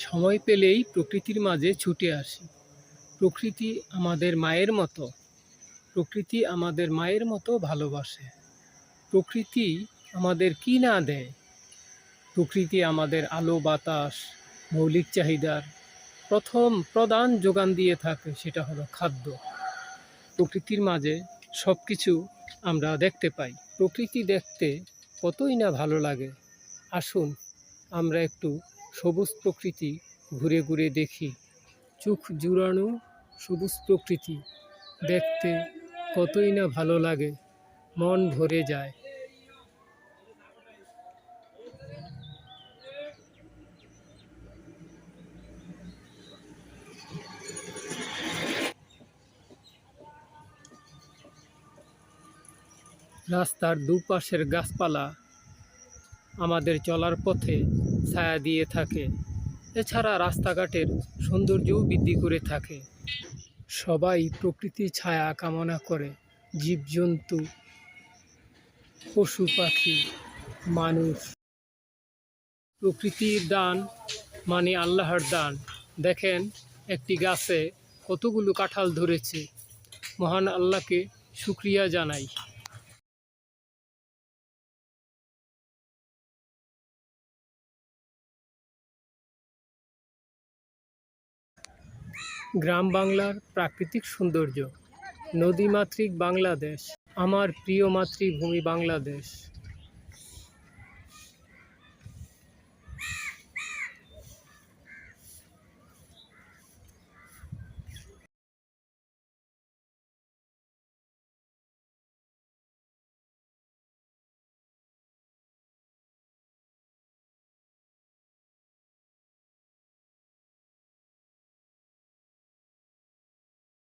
সময় পেলেই প্রকৃতির মাঝে ছুটে আসি। প্রকৃতি আমাদের মায়ের মতো। প্রকৃতি আমাদের মায়ের মতো ভালোবাসে। প্রকৃতি আমাদের কি না দেয়? প্রকৃতি আমাদের আলো বাতাস মৌলিক চাহিদার প্রধান যোগান দিয়ে থাকে, সেটা হলো খাদ্য। প্রকৃতির মাঝে সব কিছু আমরা দেখতে পাই। প্রকৃতি দেখতে কতই না ভালো লাগে। আসুন আমরা একটু সবুজ প্রকৃতি ঘুরে ঘুরে দেখি। চোখ জুড়ানো সবুজ প্রকৃতি দেখতে কতই না ভালো লাগে, মন ভরে যায়। রাস্তার দুপাশের গাছপালা আমাদের চলার পথে ছায়া দিয়ে থাকে। এছাড়া রাস্তাঘাটের সৌন্দর্যও বৃদ্ধি করে থাকে। সবাই প্রকৃতির ছায়া কামনা করে। জীবজন্তু, পশু পাখি, মানুষ। প্রকৃতির দান মানে আল্লাহর দান। দেখেন একটি গাছে কতগুলো কাঁঠাল ধরেছে। মহান আল্লাহকে শুকরিয়া জানাই। গ্রাম বাংলার প্রাকৃতিক সৌন্দর্য। নদীমাতৃক বাংলাদেশ, আমার প্রিয় মাতৃভূমি বাংলাদেশ।